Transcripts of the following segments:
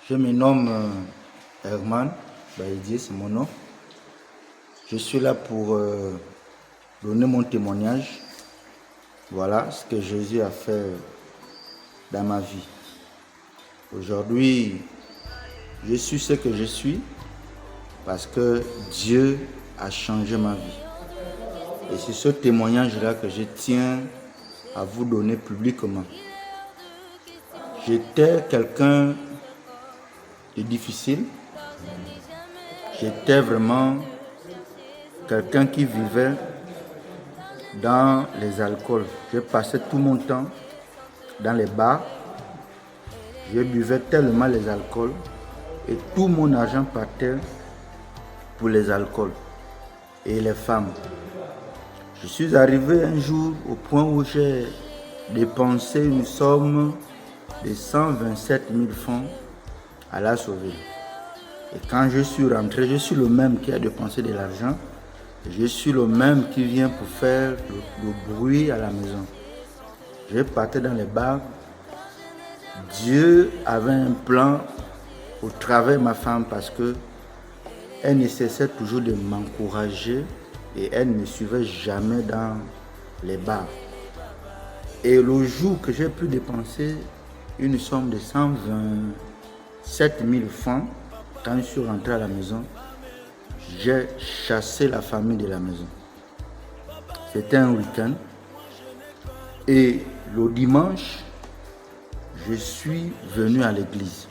Je me nomme Herman Baïdier, c'est mon nom. Je suis là pour donner mon témoignage. Voilà ce que Jésus a fait dans ma vie. Aujourd'hui, je suis ce que je suis parce que Dieu a changé ma vie. Et c'est ce témoignage-là que je tiens à vous donner publiquement. J'étais quelqu'un de difficile. J'étais vraiment quelqu'un qui vivait dans les alcools. Je passais tout mon temps dans les bars. Je buvais tellement les alcools et tout mon argent partait pour les alcools et les femmes. Je suis arrivé un jour au point où j'ai dépensé une somme de 127 000 francs à la sauver. Et quand je suis rentré, je suis le même qui a dépensé de l'argent. Je suis le même qui vient pour faire le bruit à la maison. Je partais dans les bars. Dieu avait un plan au travers de ma femme parce que elle ne cessait toujours de m'encourager et elle ne me suivait jamais dans les bars. Et le jour que j'ai pu dépenser une somme de 127 000 francs, quand je suis rentré à la maison, j'ai chassé la famille de la maison. C'était un week-end. Et le dimanche, je suis venu à l'église.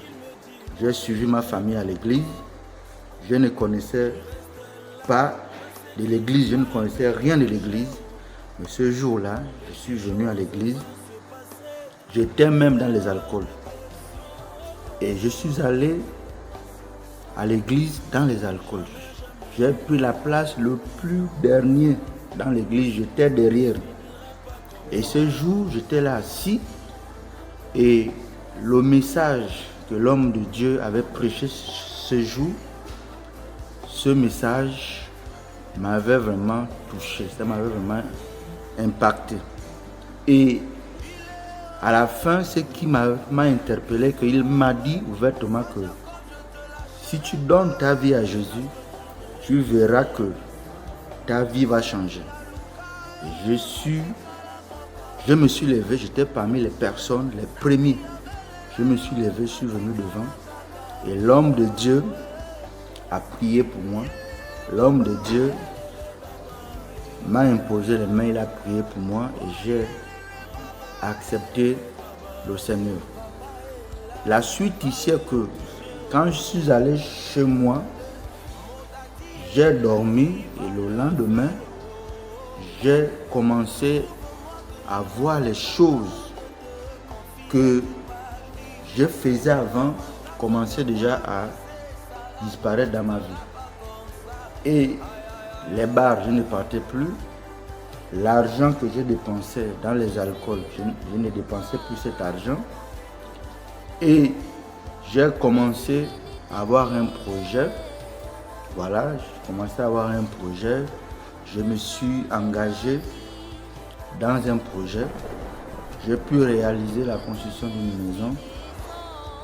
J'ai suivi ma famille à l'église. Je ne connaissais pas de l'église, je ne connaissais rien de l'église. Mais ce jour-là, je suis venu à l'église. J'étais même dans les alcools. Et je suis allé à l'église dans les alcools. J'ai pris la place le plus dernier dans l'église, j'étais derrière. Et ce jour, j'étais là assis et le message que l'homme de Dieu avait prêché ce jour, ce message m'avait vraiment touché, ça m'avait vraiment impacté. Et à la fin, ce qui m'a interpellé, qu'il m'a dit ouvertement que si tu donnes ta vie à Jésus, tu verras que ta vie va changer. Et je me suis levé, j'étais parmi les personnes, les premiers. Je me suis levé, je suis venu devant. Et l'homme de Dieu a prié pour moi. L'homme de Dieu m'a imposé les mains, il a prié pour moi et j'ai accepté le Seigneur. La suite ici est que quand je suis allé chez moi, j'ai dormi et le lendemain, j'ai commencé à voir les choses que je faisais avant commençaient déjà à disparaître dans ma vie. Et les bars, je ne partais plus. L'argent que je dépensais dans les alcools, je ne dépensais plus cet argent. Et j'ai commencé à avoir un projet. Voilà, j'ai commencé à avoir un projet. Je me suis engagé dans un projet. J'ai pu réaliser la construction d'une maison.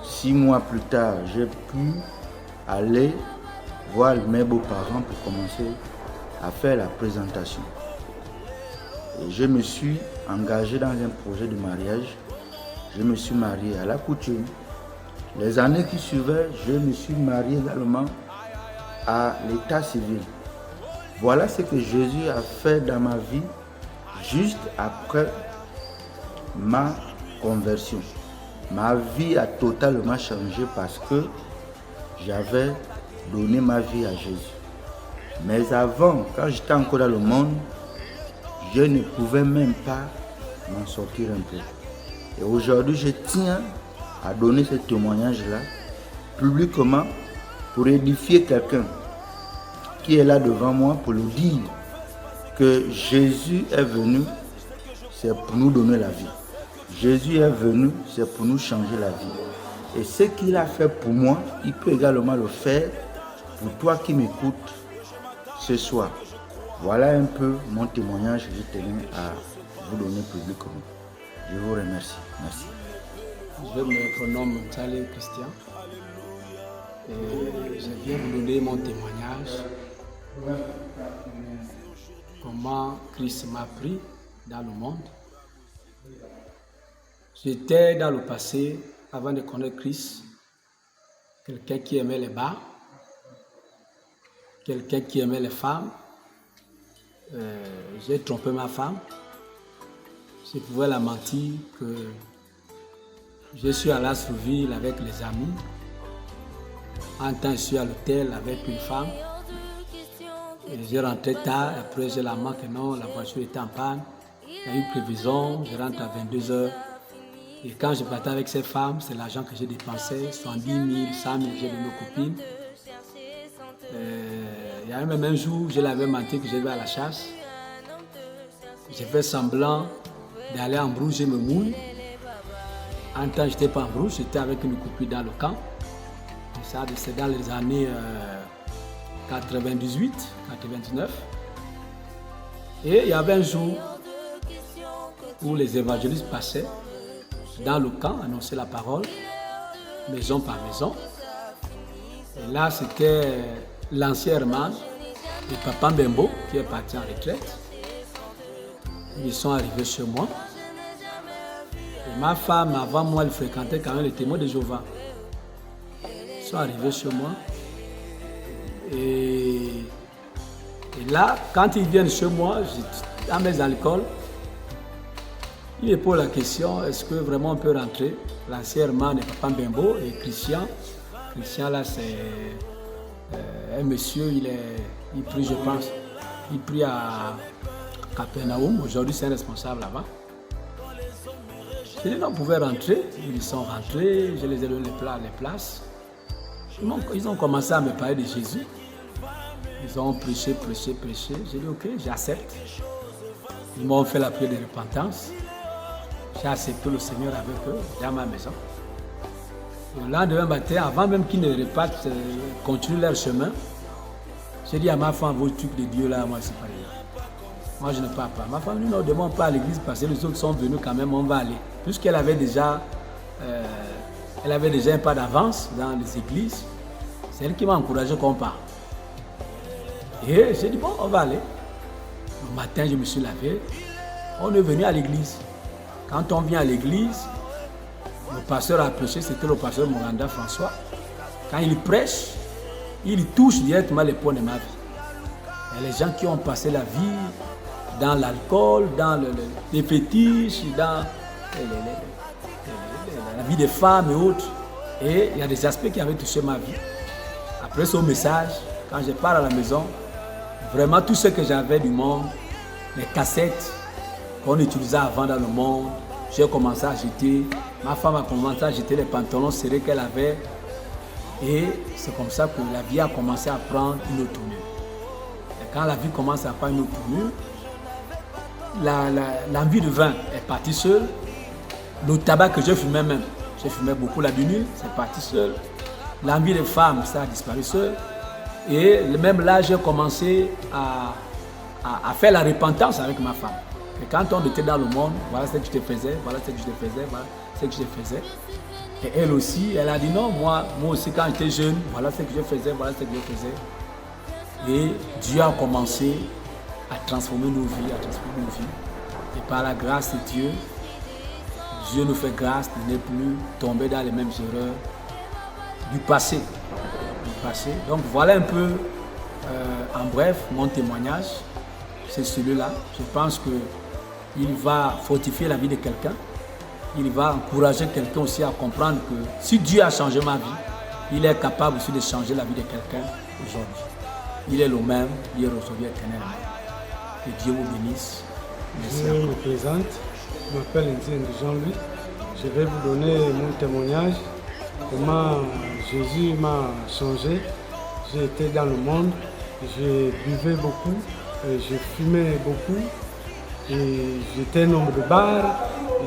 6 mois plus tard, j'ai pu aller voir mes beaux-parents pour commencer à faire la présentation. Et je me suis engagé dans un projet de mariage. Je me suis marié à la coutume. Les années qui suivaient, je me suis marié également à l'état civil. Voilà ce que Jésus a fait dans ma vie juste après ma conversion. Ma vie a totalement changé parce que j'avais donné ma vie à Jésus. Mais avant, quand j'étais encore dans le monde, je ne pouvais même pas m'en sortir un peu. Et aujourd'hui, je tiens à donner ce témoignage-là publiquement pour édifier quelqu'un qui est là devant moi pour lui dire que Jésus est venu, c'est pour nous donner la vie. Jésus est venu, c'est pour nous changer la vie. Et ce qu'il a fait pour moi, il peut également le faire pour toi qui m'écoutes ce soir. Voilà un peu mon témoignage que je tenais à vous donner publiquement. Je vous remercie. Merci. Je me prénomme Charlie Christian. Je viens vous donner mon témoignage. Comment Christ m'a pris dans le monde. J'étais dans le passé, avant de connaître Christ, quelqu'un qui aimait les bars, quelqu'un qui aimait les femmes. J'ai trompé ma femme. Je pouvais la mentir que je suis à Lastrouville avec les amis. En temps, je suis à l'hôtel avec une femme. Et j'ai rentré tard. Après, j'ai la marque que non, la voiture était en panne. Il y a eu prévision. Je rentre à 22 h. Et quand je partais avec ces femmes, c'est l'argent que j'ai dépensé. 70 000, 100 000, j'ai donné aux copines. Il y a même un jour, je l'avais menti que j'allais à la chasse. J'ai fait semblant d'aller en brousse, je me mouille. En temps, je n'étais pas en brousse, j'étais avec une copine dans le camp. Et ça, c'est dans les années 98, 99. Et il y avait un jour où les évangélistes passaient dans le camp, annonçaient la parole, maison par maison. Et là, c'était l'ancien herman et Papa Mbembo qui est parti en retraite. Ils sont arrivés chez moi. Et ma femme, avant moi, elle fréquentait quand même les témoins de Jéhovah. Ils sont arrivés chez moi. Et là, quand ils viennent chez moi, dans mes alcools, ils me posent la question, est-ce que vraiment on peut rentrer? L'ancien herman et Papa Mbembo et Christian. Christian, là, c'est un monsieur, il prie, je pense, il prie à Capernaum. Aujourd'hui, c'est un responsable là-bas. J'ai dit, non, on pouvait rentrer. Ils sont rentrés, je les ai donné les places. Ils ont commencé à me parler de Jésus. Ils ont prêché. J'ai dit, ok, j'accepte. Ils m'ont fait la prière de repentance. J'ai accepté le Seigneur avec eux dans ma maison. Le lendemain matin, avant même qu'ils ne repartent, continuent leur chemin, j'ai dit à ma femme, vos trucs de Dieu là, moi, c'est pas là. Moi, je ne pars pas. Ma femme dit, non, ne demande pas à l'église parce que les autres sont venus quand même, on va aller. Puisqu'elle avait déjà, un pas d'avance dans les églises, c'est elle qui m'a encouragé qu'on parte. Et j'ai dit, bon, on va aller. Le matin, je me suis lavé. On est venu à l'église. Quand on vient à l'église, le pasteur a prêché, c'était le pasteur Moranda François. Quand il prêche, il touche directement les points de ma vie. Et les gens qui ont passé la vie dans l'alcool, dans les fétiches, dans la vie des femmes et autres. Et il y a des aspects qui avaient touché ma vie. Après ce message, quand je pars à la maison, vraiment tout ce que j'avais du monde, les cassettes qu'on utilisait avant dans le monde, j'ai commencé à jeter. Ma femme a commencé à jeter les pantalons serrés qu'elle avait. Et c'est comme ça que la vie a commencé à prendre une autre tournure. Et quand la vie commence à prendre une autre tournure, l'envie de vin est partie seule. Le tabac que je fumais même, je fumais beaucoup la vinyle, c'est parti seul. L'envie de femme, ça a disparu seul. Et même là, j'ai commencé à faire la repentance avec ma femme. Et quand on était dans le monde, voilà ce que je te faisais, voilà ce que je te faisais, voilà ce que je faisais. Et elle aussi, elle a dit non, moi aussi quand j'étais jeune, voilà ce que je faisais, voilà ce que je faisais. Et Dieu a commencé à transformer nos vies, Et par la grâce de Dieu, Dieu nous fait grâce de ne plus tomber dans les mêmes erreurs du passé. Donc voilà un peu, en bref, mon témoignage. C'est celui-là. Je pense qu'il va fortifier la vie de quelqu'un. Il va encourager quelqu'un aussi à comprendre que si Dieu a changé ma vie, il est capable aussi de changer la vie de quelqu'un aujourd'hui. Il est le même, hier, aujourd'hui, éternellement. Que Dieu vous bénisse. Merci. Je me présente, je m'appelle Ndiène Jean-Louis. Je vais vous donner mon témoignage, comment Jésus m'a changé. J'étais dans le monde, je buvais beaucoup, je fumais beaucoup, et j'étais un homme de bar,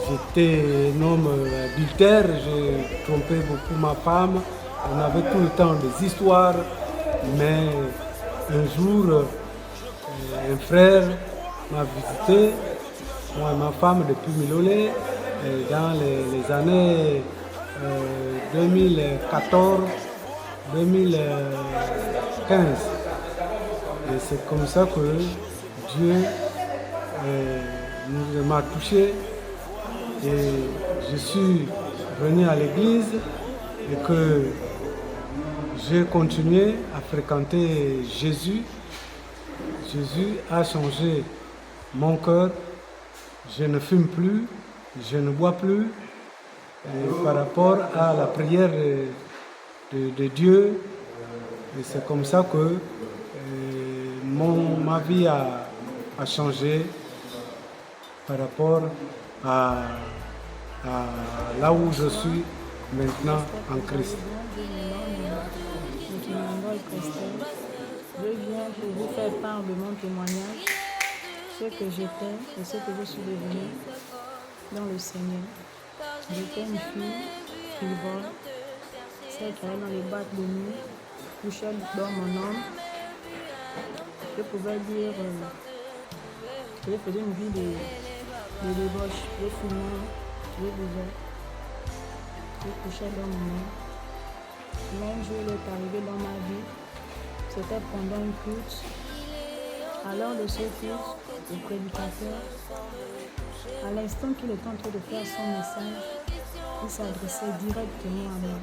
j'étais un homme adultère, je trompais beaucoup ma femme, on avait tout le temps des histoires, mais un jour, un frère m'a visité, moi et ma femme depuis Milolé, dans les années 2014, 2015. Et c'est comme ça que Dieu m'a touché et je suis venu à l'église et que j'ai continué à fréquenter Jésus. Jésus a changé mon cœur. Je ne fume plus, je ne bois plus. Et par rapport à la prière de Dieu, et c'est comme ça que ma vie a changé par rapport à là où je suis maintenant en Christ. Je viens pour vous faire part de mon témoignage, ce que j'étais et ce que je suis devenue dans le Seigneur. J'étais une fille frivole, celle qui allait dans les boîtes de nuit, couchait dans mon homme. Je pouvais dire que je faisais une vie de débauche. Je fumais, je buvais, je couchais dans mon homme. Mais un jour, il est arrivé dans ma vie. C'était pendant une culte. À l'heure de ce culte, le prédicateur, à l'instant qu'il était en train de faire son message, il s'adressait directement à moi.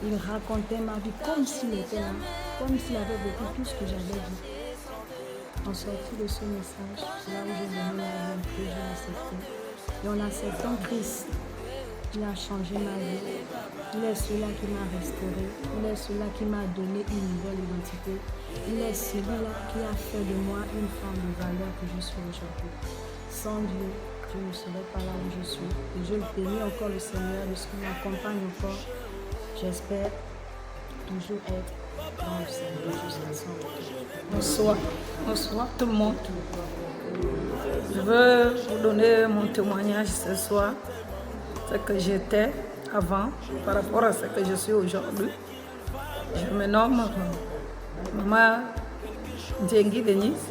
Il racontait ma vie comme s'il était là, comme s'il avait vécu tout ce que j'avais dit. En sortie de ce message, c'est là où j'ai donné la vie en que j'ai accepté. Et en acceptant Christ, il a changé ma vie. Il est celui-là qui m'a restauré. Il est celui-là qui m'a donné une nouvelle identité. Il est celui-là qui a fait de moi une femme de valeur que je suis aujourd'hui. Sans Dieu, je ne serais pas là où je suis. Et je bénis encore le Seigneur de ce qu'il m'accompagne encore. J'espère toujours être dans le Seigneur jusqu'à son retour. Bonsoir tout le monde. Je veux vous donner mon témoignage ce soir. Ce que j'étais avant par rapport à ce que je suis aujourd'hui. Je me nomme Maman Ndiengi Denise.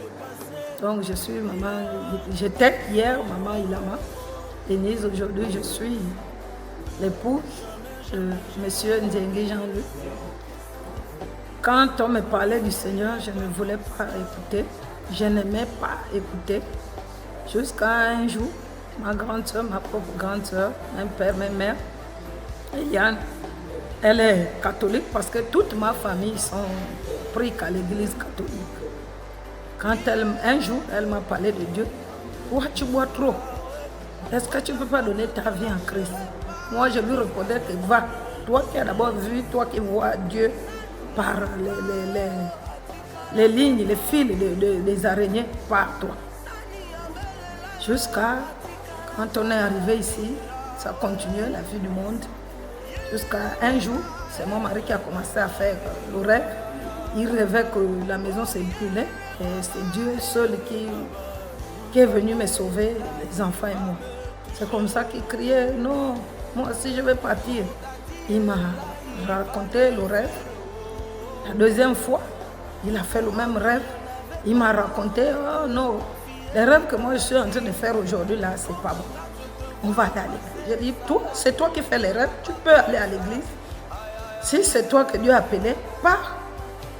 Donc je suis maman, j'étais hier Maman Ilama Denise. Aujourd'hui je suis l'épouse de Monsieur Ndiengi Jean-Luc. Quand on me parlait du Seigneur, je ne voulais pas écouter. Je n'aimais pas écouter. Jusqu'à un jour, ma grande soeur, ma propre grande soeur, mon père, ma mère, Yann, elle est catholique parce que toute ma famille sont pris qu'à l'église catholique. Quand un jour, elle m'a parlé de Dieu, pourquoi tu bois trop? Est-ce que tu ne peux pas donner ta vie en Christ? Moi, je lui répondais que va, toi qui as d'abord vu, toi qui vois Dieu par les lignes, les fils des araignées, par toi. Jusqu'à quand on est arrivé ici, ça continuait la vie du monde. Jusqu'à un jour, c'est mon mari qui a commencé à faire le rêve. Il rêvait que la maison s'est brûlée et c'est Dieu seul qui est venu me sauver, les enfants et moi. C'est comme ça qu'il criait, non, moi aussi je vais partir. Il m'a raconté le rêve. La deuxième fois, il a fait le même rêve. Il m'a raconté, oh non, les rêves que moi je suis en train de faire aujourd'hui là, c'est pas bon. On va aller à l'église. J'ai dit, toi, c'est toi qui fais les rêves, tu peux aller à l'église. Si c'est toi que Dieu a appelé, pars.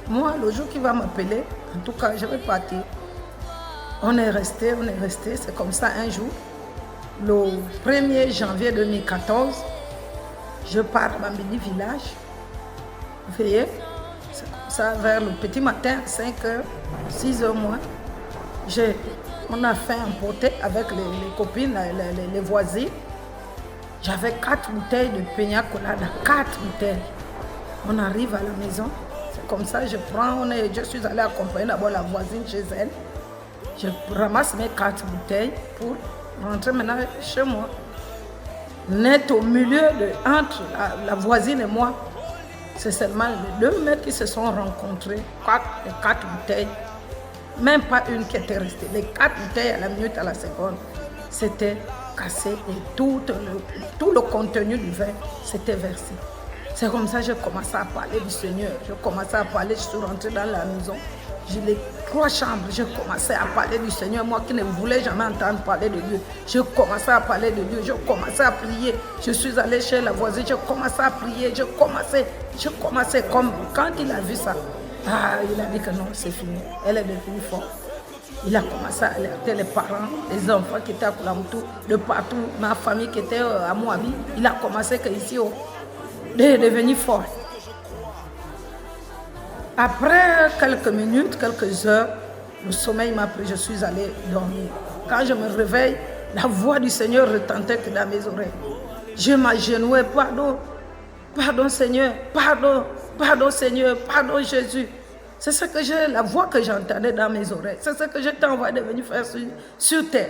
Moi, le jour qu'il va m'appeler, en tout cas, je vais partir. On est resté. C'est comme ça un jour. Le 1er janvier 2014, je pars à Bambini village. Veillez. C'est comme ça, vers le petit matin, 5h, 6h moins. On a fait un poté avec les copines, les voisines. J'avais 4 bouteilles de pina colada, 4 bouteilles. On arrive à la maison. C'est comme ça, je suis allée accompagner d'abord la voisine chez elle. Je ramasse mes 4 bouteilles pour rentrer maintenant chez moi. Net au milieu, entre la voisine et moi, c'est seulement les 2 mètres qui se sont rencontrés, les 4 bouteilles. Même pas une qui était restée. Les 4 bouteilles à la minute, à la seconde, c'était cassé et tout le contenu du vin s'était versé. C'est comme ça que j'ai commencé à parler du Seigneur. Je commençais à parler, je suis rentrée dans la maison. Je l'ai 3 chambres, je commençais à parler du Seigneur. Moi qui ne voulais jamais entendre parler de Dieu, je commençais à parler de Dieu, je commençais à prier. Je suis allée chez la voisine, je commençais à prier, je commençais comme quand il a vu ça. Il a dit que non, c'est fini. Elle est devenue forte. Il a commencé à alerter les parents, les enfants qui étaient à Koulamoutou, de partout, ma famille qui était à Moabi. Il a commencé ici de devenir fort. Après quelques minutes, quelques heures, le sommeil m'a pris, je suis allée dormir. Quand je me réveille, la voix du Seigneur retentait que dans mes oreilles. Je m'agenouillais, pardon, pardon Seigneur, pardon Seigneur, pardon Jésus. C'est ce que la voix que j'entendais dans mes oreilles. C'est ce que je t'ai envoyé de venir faire sur terre.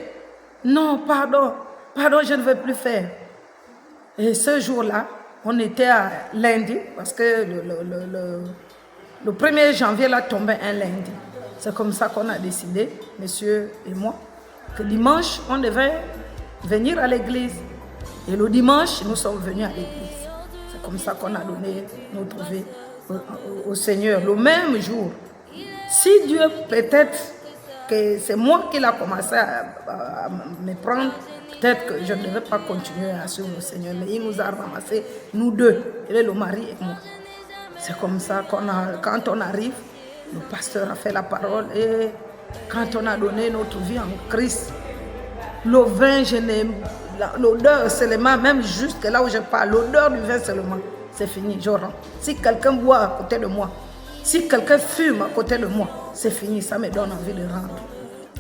Non, pardon, je ne veux plus faire. Et ce jour-là, on était à lundi, parce que le 1er janvier, là, tombait un lundi. C'est comme ça qu'on a décidé, monsieur et moi, que dimanche, on devait venir à l'église. Et le dimanche, nous sommes venus à l'église. C'est comme ça qu'on a donné notre vie au Seigneur le même jour. Si Dieu, peut-être que c'est moi qui l'a commencé à me prendre, peut-être que je ne devais pas continuer à suivre le Seigneur, mais il nous a ramassés, nous deux, il est le mari et moi. C'est comme ça quand on arrive, le pasteur a fait la parole et quand on a donné notre vie en Christ, le vin, l'odeur seulement, même jusque là où je parle, l'odeur du vin seulement, c'est fini, je rentre. Si quelqu'un boit à côté de moi, si quelqu'un fume à côté de moi, c'est fini, ça me donne envie de rentrer.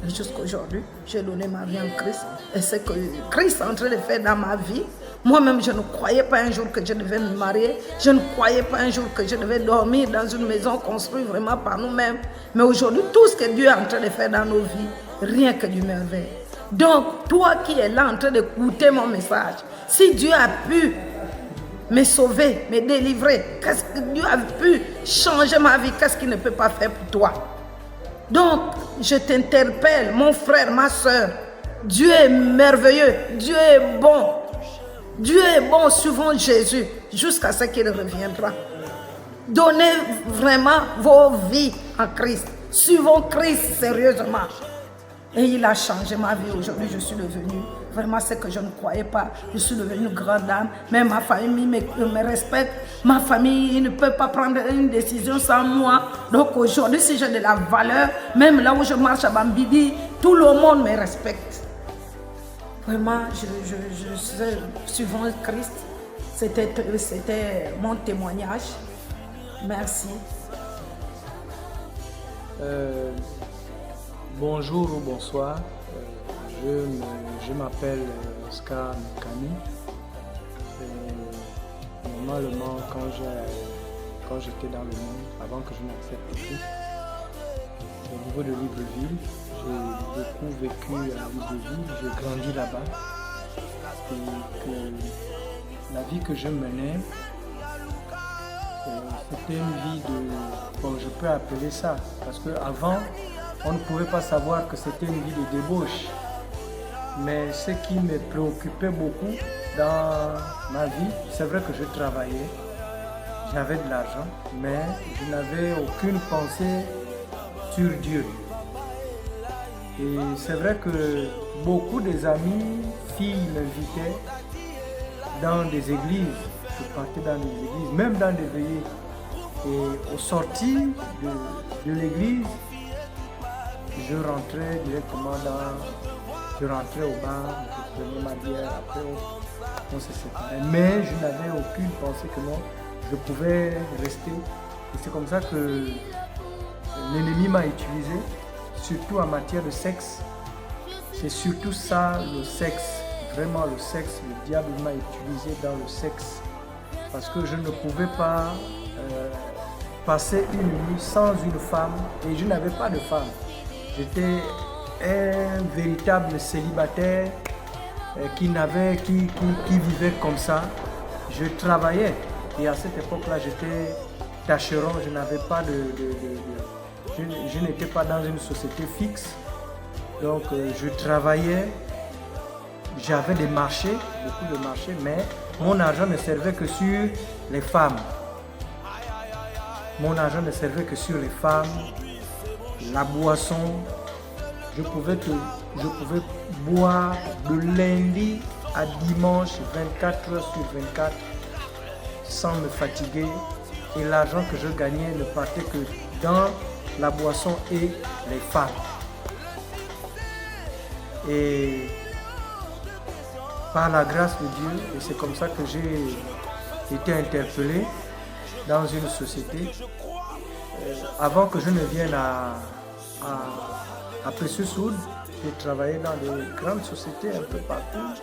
Et jusqu'aujourd'hui, j'ai donné ma vie en Christ. Et c'est que Christ est en train de faire dans ma vie. Moi-même, je ne croyais pas un jour que je devais me marier. Je ne croyais pas un jour que je devais dormir dans une maison construite vraiment par nous-mêmes. Mais aujourd'hui, tout ce que Dieu est en train de faire dans nos vies, rien que du merveille. Donc, toi qui es là en train d'écouter mon message, si Dieu a pu me sauver, me délivrer, qu'est-ce que Dieu a pu changer ma vie, qu'est-ce qu'il ne peut pas faire pour toi? Donc, je t'interpelle, mon frère, ma soeur, Dieu est merveilleux, Dieu est bon. Dieu est bon, suivons Jésus jusqu'à ce qu'il reviendra. Donnez vraiment vos vies en Christ. Suivons Christ sérieusement. Et il a changé ma vie. Aujourd'hui, je suis devenue vraiment ce que je ne croyais pas. Je suis devenue une grande dame. Même ma famille me respecte. Ma famille ne peut pas prendre une décision sans moi. Donc aujourd'hui, si j'ai de la valeur, même là où je marche à Bambidi, tout le monde me respecte. Vraiment, je suis suivant Christ. C'était mon témoignage. Merci. Bonjour ou bonsoir. Je m'appelle Oscar Mekani. Normalement, quand j'étais dans le monde, avant que je n'accepte Christ, au niveau de Libreville, j'ai beaucoup vécu à Libreville, j'ai grandi là-bas. Et que la vie que je menais, c'était une vie de... Bon, je peux appeler ça, parce qu'avant, on ne pouvait pas savoir que c'était une vie de débauche. Mais ce qui me préoccupait beaucoup dans ma vie, c'est vrai que je travaillais, j'avais de l'argent, mais je n'avais aucune pensée sur Dieu. Et c'est vrai que beaucoup des amis, filles m'invitaient dans des églises. Je partais dans des églises, même dans des veillées. Et au sortir de l'église, je rentrais directement je rentrais au bar, je prenais ma bière, après on se séparait. Mais je n'avais aucune pensée que non, je pouvais rester. Et c'est comme ça que l'ennemi m'a utilisé, surtout en matière de sexe. C'est surtout ça, le sexe, vraiment le sexe. Le diable m'a utilisé dans le sexe. Parce que je ne pouvais pas passer une nuit sans une femme et je n'avais pas de femme. J'étais un véritable célibataire qui vivait comme ça. Je travaillais et à cette époque-là, j'étais tâcheron, je n'avais pas je n'étais pas dans une société fixe. Donc je travaillais, j'avais des marchés, beaucoup de marchés, mais mon argent ne servait que sur les femmes. Mon argent ne servait que sur les femmes. la boisson, je pouvais boire de lundi à dimanche 24 heures sur 24 sans me fatiguer. Et l'argent que je gagnais ne partait que dans la boisson et les femmes. Et par la grâce de Dieu, et c'est comme ça que j'ai été interpellé dans une société. Avant que je ne vienne à Precious Wood, j'ai travaillé dans des grandes sociétés un peu partout.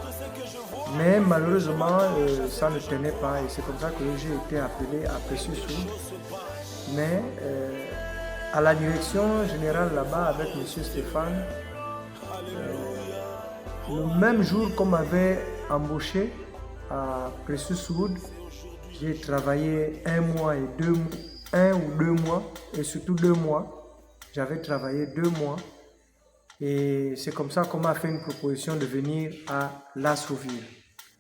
Mais malheureusement, ça ne tenait pas et c'est comme ça que j'ai été appelé à Precious Wood. Mais à la direction générale là-bas avec M. Stéphane, le même jour qu'on m'avait embauché à Precious Wood, j'ai travaillé 1 mois et 1 ou 2 mois, et surtout 2 mois. J'avais travaillé 2 mois. Et c'est comme ça qu'on m'a fait une proposition de venir à Lassouville.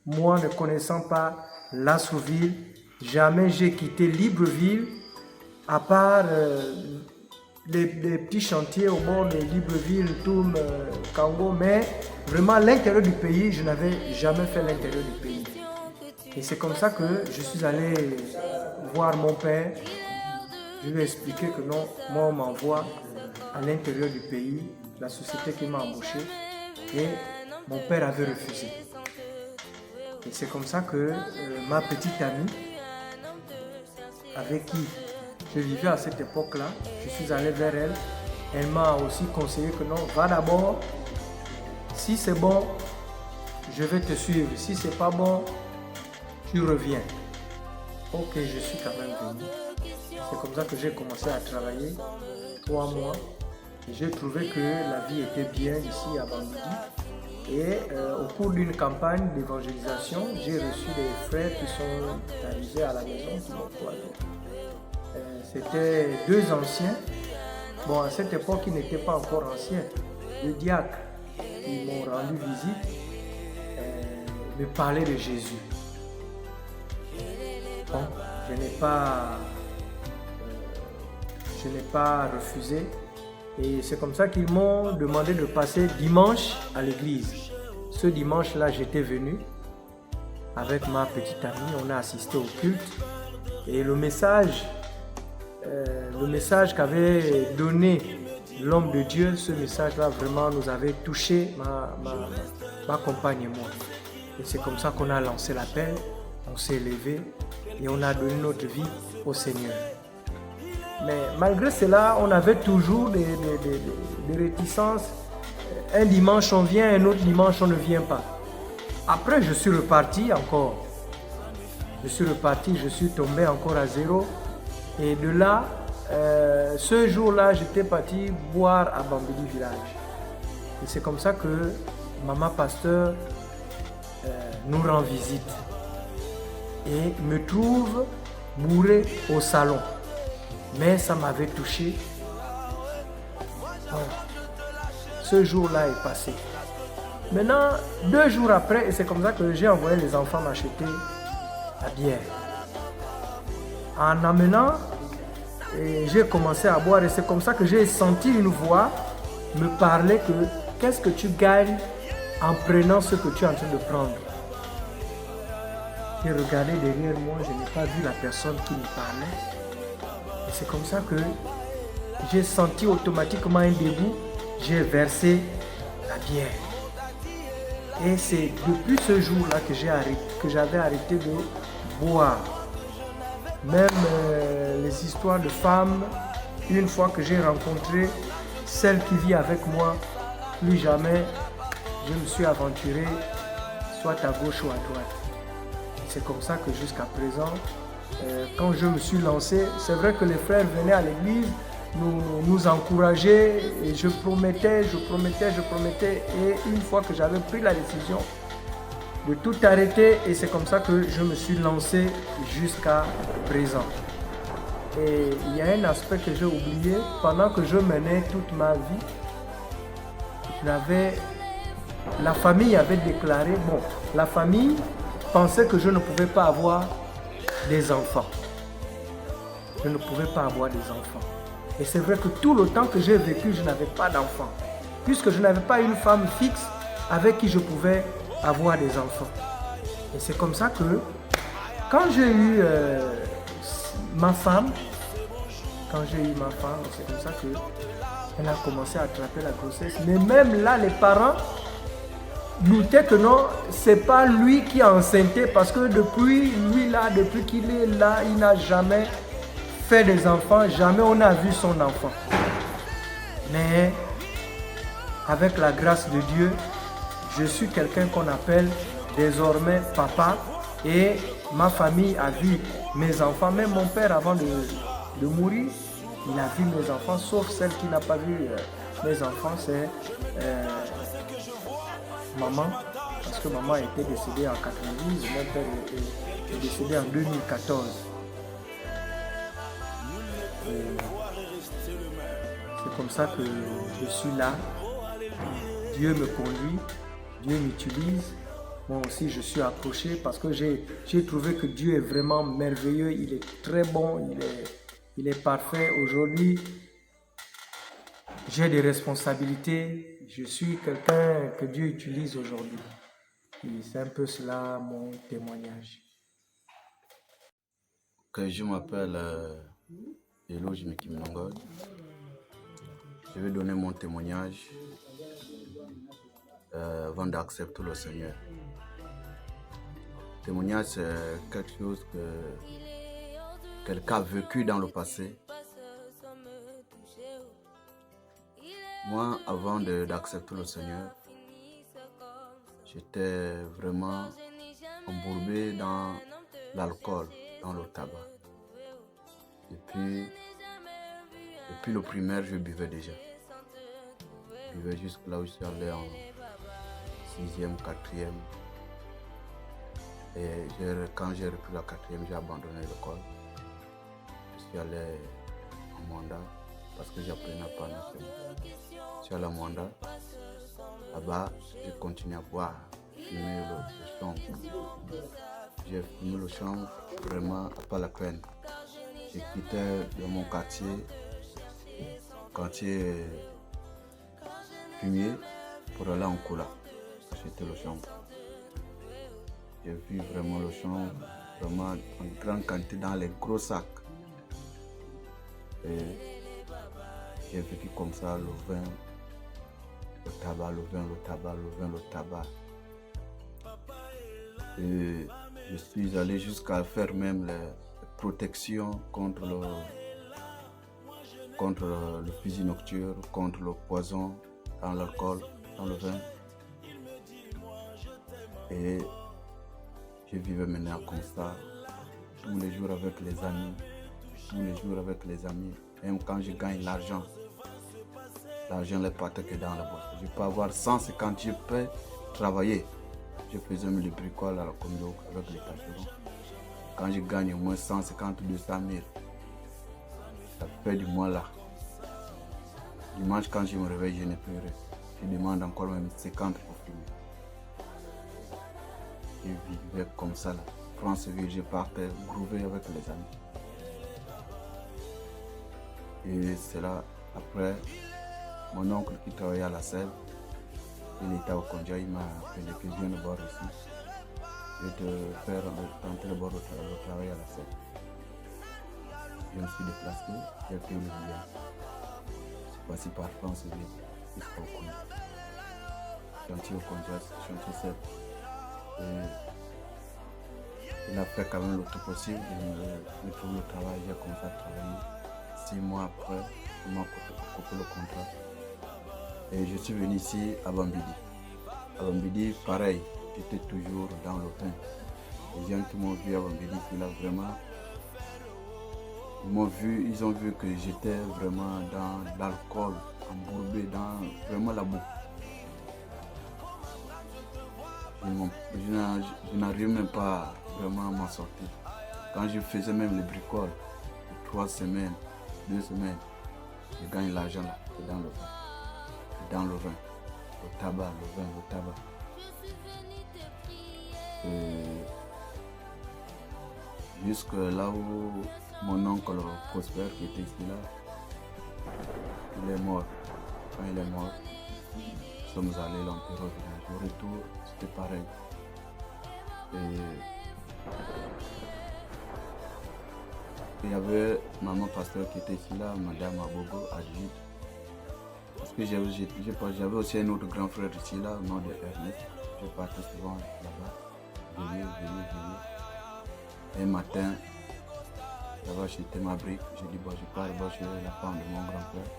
Moi, ne connaissant pas Lassouville, jamais j'ai quitté Libreville, à part des petits chantiers au bord de Libreville, Toum, Kango, mais vraiment l'intérieur du pays, je n'avais jamais fait l'intérieur du pays. Et c'est comme ça que je suis allé voir mon père. Je lui ai expliqué que non, moi on m'envoie à l'intérieur du pays, la société qui m'a embauché, et mon père avait refusé. Et c'est comme ça que ma petite amie, avec qui je vivais à cette époque-là, je suis allé vers elle. Elle m'a aussi conseillé que non, va d'abord, si c'est bon, je vais te suivre. Si c'est pas bon, tu reviens. Ok, je suis quand même venu. C'est comme ça que j'ai commencé à travailler 3 mois. Et j'ai trouvé que la vie était bien ici à Bambidi. Et au cours d'une campagne d'évangélisation, j'ai reçu des frères qui sont arrivés à la maison qui m'ont croisé. C'était 2 anciens. Bon, à cette époque, ils n'étaient pas encore anciens. 2 diacres qui m'ont rendu visite me parlaient de Jésus. Bon, je n'ai pas refusé. Et c'est comme ça qu'ils m'ont demandé de passer dimanche à l'église. Ce dimanche-là, j'étais venu avec ma petite amie. On a assisté au culte. Et le message qu'avait donné l'homme de Dieu, ce message-là vraiment nous avait touché, ma compagne et moi. Et c'est comme ça qu'on a lancé l'appel, on s'est levé et on a donné notre vie au Seigneur. Mais malgré cela, on avait toujours des réticences. Un dimanche on vient, un autre dimanche on ne vient pas. Après je suis reparti encore. Je suis tombé encore à 0. Et de là, ce jour-là, j'étais parti boire à Bambidi village. Et c'est comme ça que maman pasteur nous rend visite et me trouve bourré au salon. Mais ça m'avait touché. Bon, ce jour-là est passé. Maintenant, 2 jours après, et c'est comme ça que j'ai envoyé les enfants m'acheter la bière. En amenant, j'ai commencé à boire et c'est comme ça que j'ai senti une voix me parler que qu'est-ce que tu gagnes en prenant ce que tu es en train de prendre. J'ai regardé derrière moi, je n'ai pas vu la personne qui me parlait. Et c'est comme ça que j'ai senti automatiquement un dégoût, j'ai versé la bière. Et c'est depuis ce jour-là que j'avais arrêté de boire. Même les histoires de femmes, une fois que j'ai rencontré celle qui vit avec moi, plus jamais je me suis aventuré soit à gauche ou à droite. C'est comme ça que jusqu'à présent, quand je me suis lancé, c'est vrai que les frères venaient à l'église nous encourager et je promettais. Et une fois que j'avais pris la décision de tout arrêter, et c'est comme ça que je me suis lancé jusqu'à présent. Et il y a un aspect que j'ai oublié, pendant que je menais toute ma vie, la famille avait déclaré, la famille pensait que je ne pouvais pas avoir des enfants. Je ne pouvais pas avoir des enfants. Et c'est vrai que tout le temps que j'ai vécu, je n'avais pas d'enfant. Puisque je n'avais pas une femme fixe avec qui je pouvais avoir des enfants. Et c'est comme ça que, quand j'ai eu ma femme, c'est comme ça qu'elle a commencé à attraper la grossesse. Mais même là, les parents doutaient que non, c'est pas lui qui a enceinté, parce que depuis qu'il est là, il n'a jamais fait des enfants, jamais on a vu son enfant. Mais avec la grâce de Dieu, je suis quelqu'un qu'on appelle désormais papa, et ma famille a vu mes enfants. Même mon père, avant de mourir, il a vu mes enfants, sauf celle qui n'a pas vu mes enfants, c'est maman, parce que maman était décédée en 92, mon père est décédé en 2014. C'est comme ça que je suis là. Dieu me conduit, Dieu m'utilise. Moi aussi, je suis approché parce que j'ai trouvé que Dieu est vraiment merveilleux. Il est très bon, il est parfait. Aujourd'hui, j'ai des responsabilités. Je suis quelqu'un que Dieu utilise aujourd'hui. Et c'est un peu cela mon témoignage. Je m'appelle Eloge Mekimnongod. Je vais donner mon témoignage avant d'accepter le Seigneur. Le témoignage, c'est quelque chose que quelqu'un a vécu dans le passé. Moi, avant d'accepter le Seigneur, j'étais vraiment embourbé dans l'alcool, dans le tabac. Depuis le primaire, je buvais déjà. Je buvais jusque là où je suis allé en 6e, 4e. Et quand j'ai repris la 4e, j'ai abandonné l'école. Je suis allé en mandat parce que j'apprenais pas national. Je suis allé en mandat. Là-bas, j'ai continué à boire, fumer le chanvre. J'ai fumé le chanvre vraiment pas la peine. J'ai quitté de mon quartier fumier, pour aller en cola, acheter le chanvre. J'ai vu vraiment le chanvre, vraiment en grande quantité dans les gros sacs. Et j'ai vécu comme ça le vin, le tabac, le vin, le tabac, le vin, le tabac. Et je suis allé jusqu'à faire même les protections contre le fusil nocturne, contre le poison dans l'alcool, dans le vin. Et je vivais maintenant comme ça, tous les jours avec les amis, Même quand je gagne l'argent n'est pas que dans la bourse. Je peux avoir 150, je peux travailler. Je faisais même le bricole à la communauté avec les tâcherons. Quand je gagne au moins 150 ou 200 000, ça fait du mois là. Dimanche, quand je me réveille, je n'ai plus rien. Je demande encore même 50 pour finir. Je vivais comme ça là. France-Ville, je partais grouper avec les amis. Et c'est là, après, mon oncle qui travaillait à la selle, il était au Kondia, il m'a appelé que je viens de voir ici. Je vais te faire tenter le bord de travail à la selle. Je me suis déplacé, j'ai pris le billet. Je suis passé par France-Ville jusqu'au Kondia. Chantier au Kondia, chantier 7. Et il a fait quand même le tout possible de me trouver le travail. J'ai commencé à travailler. 6 mois après, il m'a coupé le contrat. Et je suis venu ici à Bambidi. À Bambidi, pareil, j'étais toujours dans le pain. Les gens qui m'ont vu à Bambidi, là, vraiment, ils ont vu que j'étais vraiment dans l'alcool, embourbé dans vraiment la boue. Je n'arrive même pas vraiment à m'en sortir. Quand je faisais même les bricoles, 3 semaines, 2 semaines, je gagne l'argent là, dans le vin, le tabac, le vin, le tabac. Jusque là où mon oncle Prosper qui était ici là, Il est mort. Quand il est mort, nous sommes allés l'enterrer au village. Au retour, c'était pareil. Et il y avait maman pasteur qui était ici là, madame Abogo, Adjid. Parce que j'avais aussi un autre grand frère ici là, au nom de Ernest. Je partais souvent là-bas, veiller. Et un matin, j'avais acheté ma brique. J'ai dit, bon, je pars là-bas chez la femme de mon grand-père.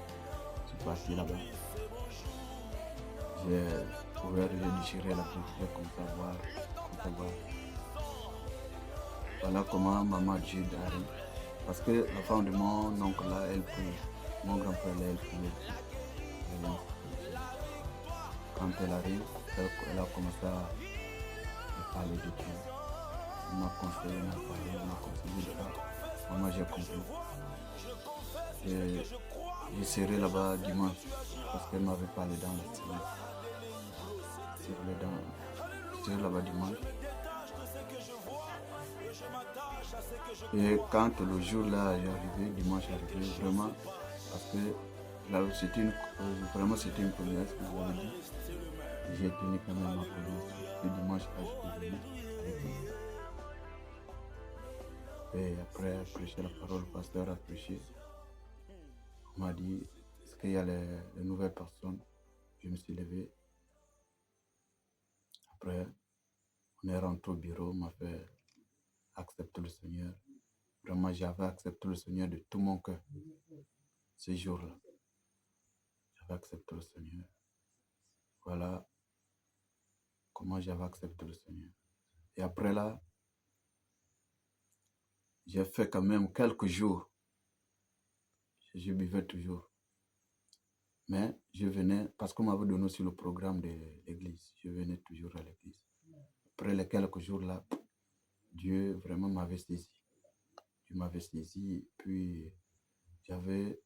Je suis parti là-bas. J'ai ouvert, j'ai déchiré la brique, j'ai commencé à voir. Voilà comment maman Jude arrive. Parce que la femme de mon oncle là, elle prie. Mon grand-père là, elle prie. Quand elle arrive, elle a commencé à parler de Dieu. Elle m'a conseillé, elle m'a parlé, elle m'a conseillé de faire. Moi, j'ai compris. J'ai serré là-bas dimanche parce qu'elle m'avait parlé dans la semaine. J'ai serré là-bas dimanche. Et quand le jour là est arrivé, dimanche est arrivé, vraiment, parce que là, vraiment c'était une promesse que vous avez dit. J'ai tenu quand même ma promesse. Le dimanche là, je suis venu avec lui. Et après prêcher la parole, le pasteur a prêché. On m'a dit, est-ce qu'il y a les nouvelles personnes? Je me suis levé. Après, on est rentré au bureau, on m'a fait accepter le Seigneur. Vraiment, j'avais accepté le Seigneur de tout mon cœur. Ces jours-là, j'avais accepté le Seigneur. Voilà comment j'avais accepté le Seigneur. Et après là, j'ai fait quand même quelques jours. Je buvais toujours. Mais je venais, parce qu'on m'avait donné aussi le programme de l'église. Je venais toujours à l'église. Après les quelques jours là, Dieu vraiment m'avait saisi. Dieu m'avait saisi, puis j'avais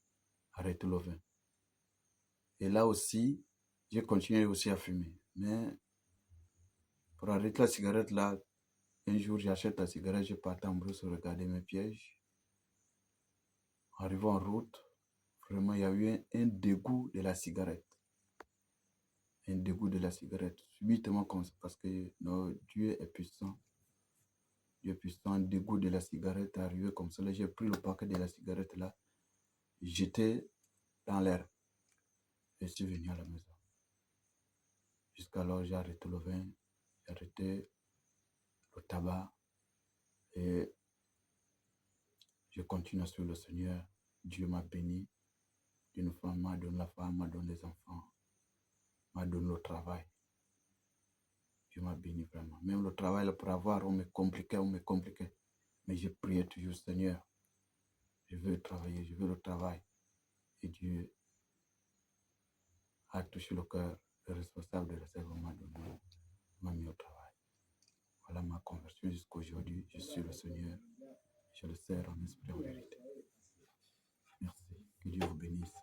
arrêté le vin. Et là aussi, j'ai continué aussi à fumer. Mais pour arrêter la cigarette là, un jour j'achète la cigarette, je partais en brousse regarder mes pièges. Arrivé en route, vraiment il y a eu un dégoût de la cigarette. Un dégoût de la cigarette. Subitement comme ça, parce que Dieu est puissant. Dieu est puissant, un dégoût de la cigarette est arrivé comme ça. Là, j'ai pris le paquet de la cigarette là, j'étais dans l'air. Et je suis venu à la maison. Jusqu'alors, j'ai arrêté le vin, j'ai arrêté le tabac et je continue à suivre le Seigneur. Dieu m'a béni d'une femme, m'a donné la femme, m'a donné les enfants, m'a donné le travail. Dieu m'a béni vraiment. Même le travail, pour avoir, on me compliquait. Mais j'ai prié toujours, Seigneur, je veux travailler, je veux le travail. Et Dieu a touché le cœur, le responsable de la servante m'a donné, m'a mis au travail. Voilà ma conversion jusqu'à aujourd'hui. Je suis le Seigneur. Je le sers en esprit et en vérité. Merci. Que Dieu vous bénisse.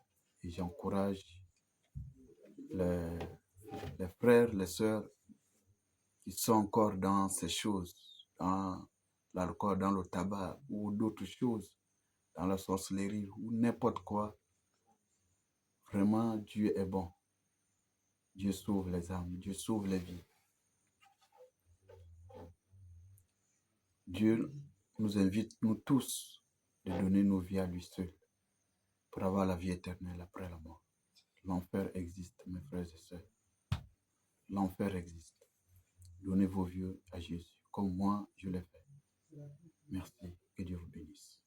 Et j'encourage les frères, les sœurs qui sont encore dans ces choses, dans l'alcool, dans le tabac ou d'autres choses, dans la sorcellerie ou n'importe quoi. Vraiment, Dieu est bon. Dieu sauve les âmes, Dieu sauve les vies. Dieu nous invite, nous tous, de donner nos vies à lui seul pour avoir la vie éternelle après la mort. L'enfer existe, mes frères et sœurs. L'enfer existe. Donnez vos vies à Jésus, comme moi je l'ai fait. Merci, que Dieu vous bénisse.